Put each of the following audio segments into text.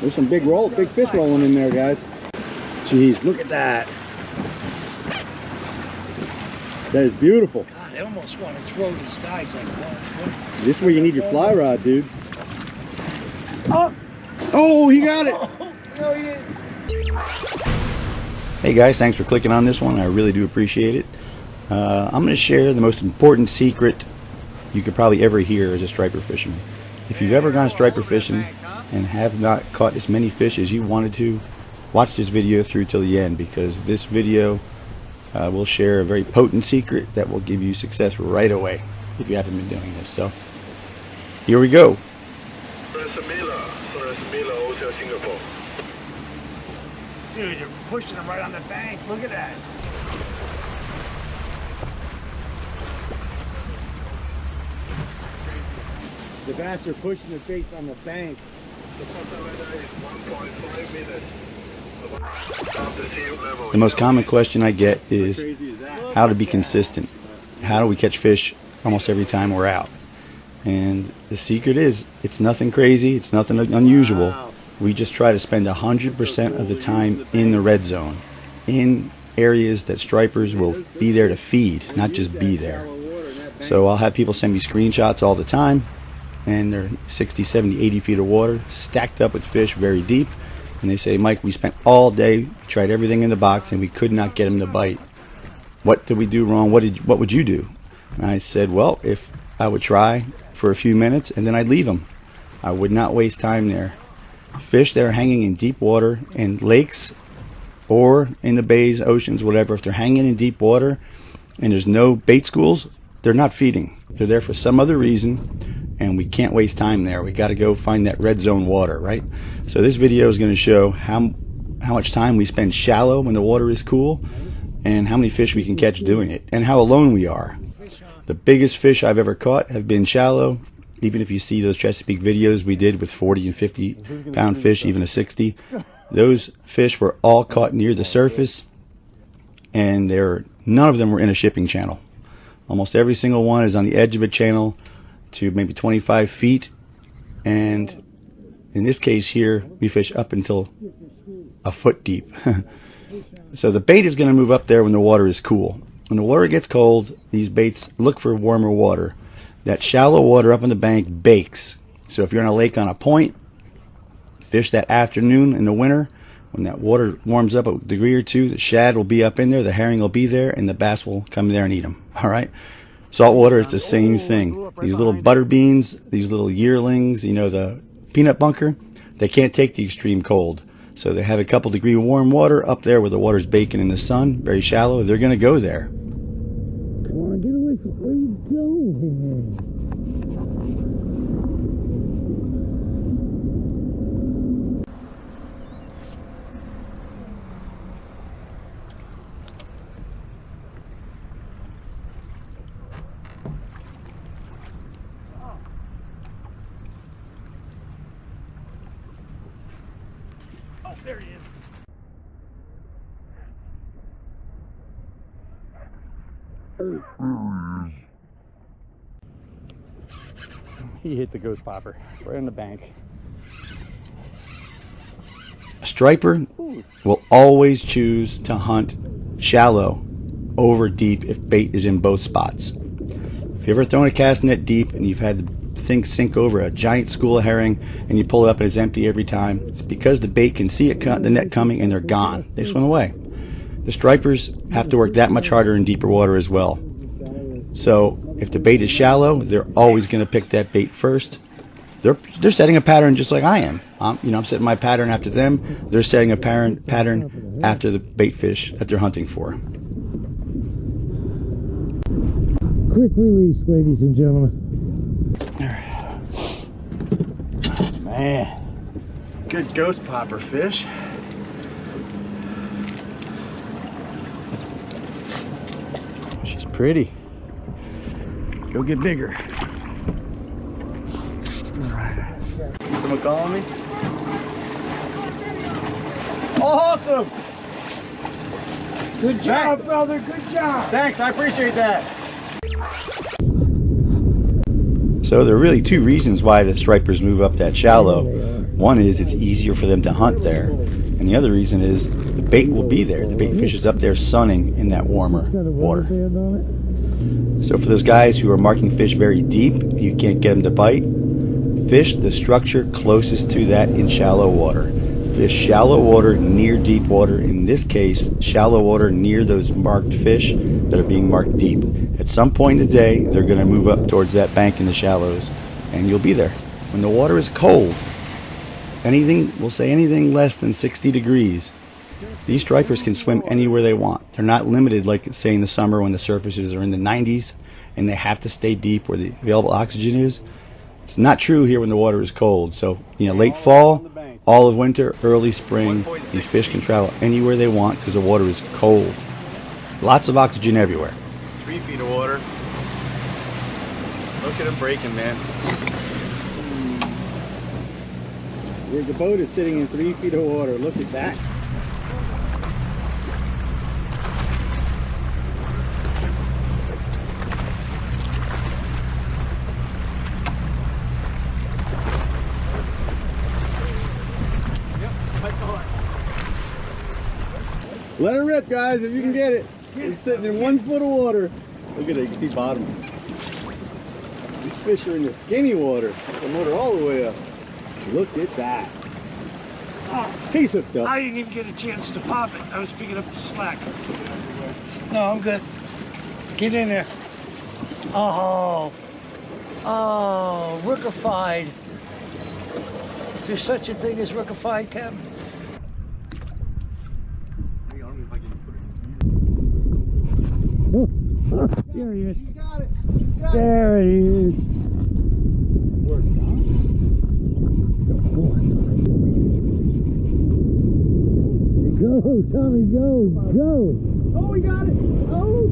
There's some big fish rolling in there, guys. Jeez, look at that. That is beautiful. God, I almost want to throw these guys like what? This is where you need your fly rod, dude. Oh, he got it. No, he didn't. Hey guys, thanks for clicking on this one. I really do appreciate it. I'm going to share the most important secret you could probably ever hear as a striper fishing. If you've ever gone striper fishing and have not caught as many fish as you wanted to, watch this video through till the end, because this video will share a very potent secret that will give you success right away if you haven't been doing this. So here we go. Dude, you're pushing them right on the bank. Look at that. The bass are pushing the baits on the bank. The most common question I get is how to be consistent. How do we catch fish almost every time we're out? And the secret is, it's nothing crazy, it's nothing unusual. We just try to spend 100% of the time in the red zone, in areas that stripers will be there to feed, not just be there. So I'll have people send me screenshots all the time, and they're 60, 70, 80 feet of water, stacked up with fish very deep, and they say, Mike, we spent all day, we tried everything in the box, and we could not get them to bite. What did we do wrong? What would you do? And I said, well, if I would try for a few minutes, and then I'd leave them. I would not waste time there. Fish that are hanging in deep water in lakes or in the bays, oceans, whatever, if they're hanging in deep water and there's no bait schools, they're not feeding. They're there for some other reason, and we can't waste time there. We got to go find that red zone water, right? So this video is going to show how much time we spend shallow when the water is cool, and how many fish we can catch doing it, and how alone we are. The biggest fish I've ever caught have been shallow. Even if you see those Chesapeake videos we did with 40 and 50 pound fish, even a 60, those fish were all caught near the surface, and none of them were in a shipping channel. Almost every single one is on the edge of a channel to maybe 25 feet, and in this case here, we fish up until a foot deep. So the bait is going to move up there when the water is cool. When the water gets cold, these baits look for warmer water. That shallow water up on the bank bakes. So if you're on a lake on a point, fish that afternoon in the winter, when that water warms up a degree or two, the shad will be up in there, the herring will be there, and the bass will come there and eat them. All right? Saltwater is the same thing. These little butter beans, these little yearlings, you know, the peanut bunker, they can't take the extreme cold. So they have a couple degree warm water up there where the water's baking in the sun, very shallow. They're going to go there. Come on, get away from where you going? Oh, there he is. He hit the ghost popper right on the bank. A striper will always choose to hunt shallow over deep if bait is in both spots. If you've ever thrown a cast net deep and you've had the thing sink over a giant school of herring and you pull it up and it's empty every time, it's because the bait can see the net coming and they're gone. They swim away. The stripers have to work that much harder in deeper water as well. So if the bait is shallow, they're always going to pick that bait first. They're setting a pattern just like I am. I'm setting my pattern after them. They're setting a pattern after the bait fish that they're hunting for. Quick release, ladies and gentlemen. Man, good ghost popper fish. She's pretty. Go get bigger. All right. Someone calling me? Awesome! Good job, brother. Good job. Thanks, I appreciate that. So there are really two reasons why the stripers move up that shallow. One is it's easier for them to hunt there, and the other reason is the bait will be there. The bait fish is up there sunning in that warmer water. So for those guys who are marking fish very deep, you can't get them to bite, fish the structure closest to that in shallow water. Fish shallow water near deep water. In this case, shallow water near those marked fish that are being marked deep. At some point in the day, they're going to move up towards that bank in the shallows, and you'll be there. When the water is cold, we'll say anything less than 60 degrees, these stripers can swim anywhere they want. They're not limited like, say, in the summer when the surfaces are in the 90s and they have to stay deep where the available oxygen is. It's not true here when the water is cold. So, late fall, all of winter, early spring, these fish can travel anywhere they want because the water is cold. Lots of oxygen everywhere. 3 feet of water. Look at them breaking, man. The boat is sitting in 3 feet of water. Look at that. Let her rip, guys, if you can get it. It's sitting in 1 foot of water. Look at it, you can see bottom. These fish are in the skinny water. The motor all the way up. Look at that. Oh, he's hooked up. I didn't even get a chance to pop it. I was picking up the slack. No, I'm good. Get in there. Oh. Oh, rookified. Is there such a thing as rookified, Cap? Oh, there he is. You got it. You got There he is. Go, Tommy, go, go. Oh, we got it. Oh.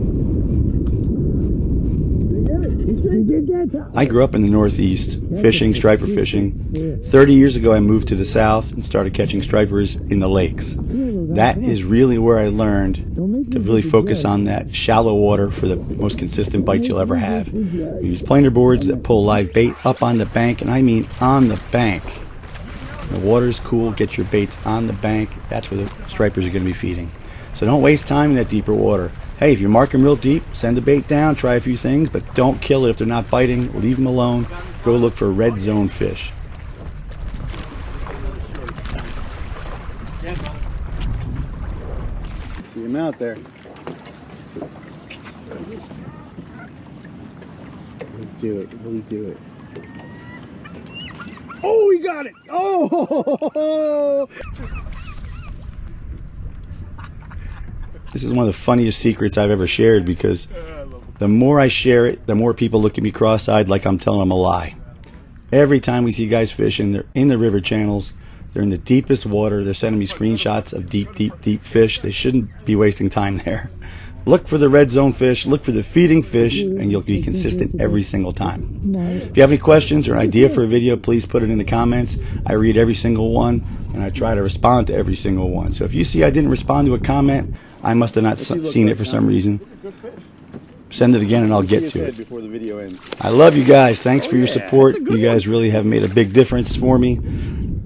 You did that, Tommy. I grew up in the Northeast, fishing, striper fishing. 30 years ago, I moved to the South and started catching stripers in the lakes. That is really where I learned to really focus on that shallow water for the most consistent bites you'll ever have. We use planer boards that pull live bait up on the bank, and I mean on the bank. The water's cool, get your baits on the bank. That's where the stripers are going to be feeding. So don't waste time in that deeper water. Hey, if you mark them real deep, send the bait down, try a few things, but don't kill it if they're not biting. Leave them alone. Go look for red zone fish. See him out there. Will he do it? Will he do it? Oh, he got it! Oh! This is one of the funniest secrets I've ever shared, because the more I share it, the more people look at me cross-eyed like I'm telling them a lie. Every time we see guys fishing, they're in the river channels, they're in the deepest water, they're sending me screenshots of deep, deep, deep fish. They shouldn't be wasting time there. Look for the red zone fish, look for the feeding fish, and you'll be consistent every single time. If you have any questions or an idea for a video, please put it in the comments. I read every single one, and I try to respond to every single one. So if you see I didn't respond to a comment, I must have not seen it for some reason. Send it again and I'll get to it. I love you guys. Thanks for your support. You guys really have made a big difference for me.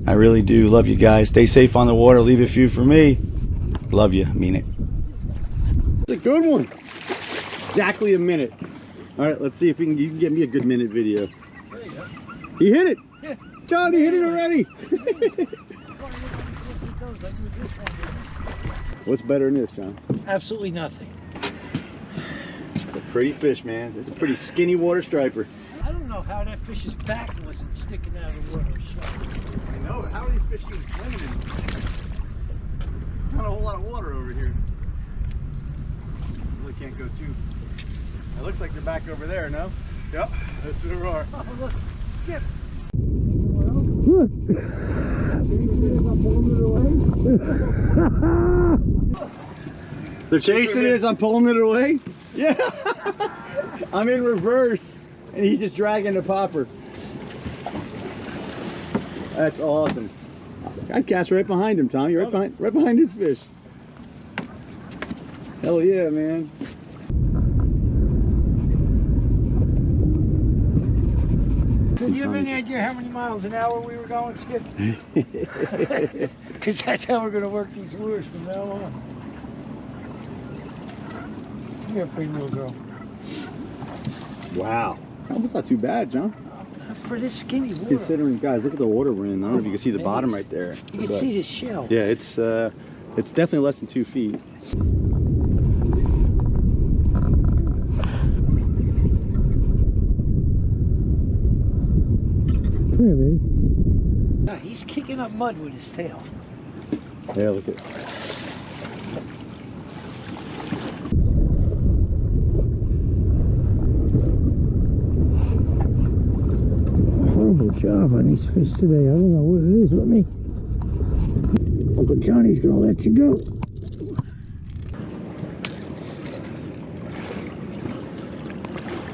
I really do love you guys. Stay safe on the water. Leave a few for me. Love you. Mean it. It's a good one. Exactly a minute. All right, let's see if you can get me a good minute video. There you go. He hit it. Yeah. John, he hit it already. What's better than this, John? Absolutely nothing. It's a pretty fish, man. It's a pretty skinny water striper. I don't know how that fish's back wasn't sticking out of the water. I know. How are these fish even swimming in? Not a whole lot of water over here. Really can't go too. It looks like they're back over there, no? Yep, that's where they are. Oh, look. Skip. Look. They're chasing it as I'm pulling it away? Yeah. I'm in reverse and he's just dragging the popper. That's awesome. I'd cast right behind him, Tom. You're right behind his fish. Hell yeah, man. So do you have any tons. idea how many miles an hour we were going, Skip? Because that's how we're going to work these lures from now on. Come here, pretty little girl. Wow. That's not too bad, John. For this skinny lure. Considering, guys, look at the water we're in. I don't know if you can see the bottom right there. You can see the shell. Yeah, it's definitely less than 2 feet. Come here, baby. No, he's kicking up mud with his tail. Yeah, look at. Horrible job on these fish today. I don't know what it is with me. Uncle Johnny's gonna let you go.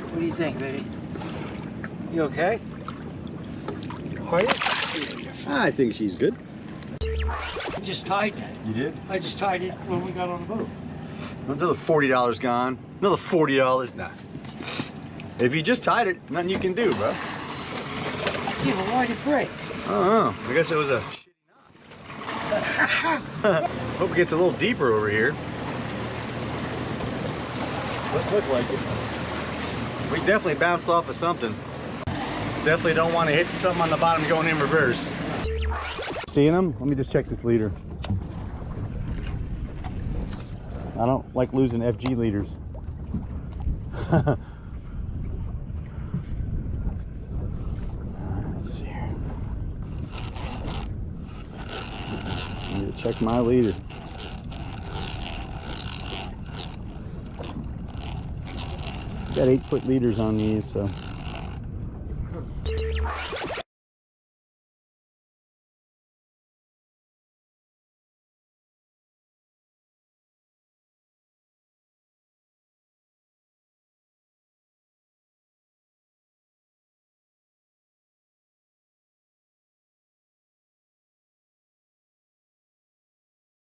What do you think, baby? You okay? Are you? I think she's good. I just tied that. You did? I just tied it when we got on the boat. Another $40 gone. Another $40. Nah. If you just tied it, nothing you can do, bro. Yeah, but why'd it break? I don't know. I guess it was a shitty knot. Hope it gets a little deeper over here. Doesn't look like it. We definitely bounced off of something. Definitely don't want to hit something on the bottom going in reverse. Seeing them? Let me just check this leader. I don't like losing FG leaders. Let's see here. I need to check my leader. Got 8-foot leaders on these, so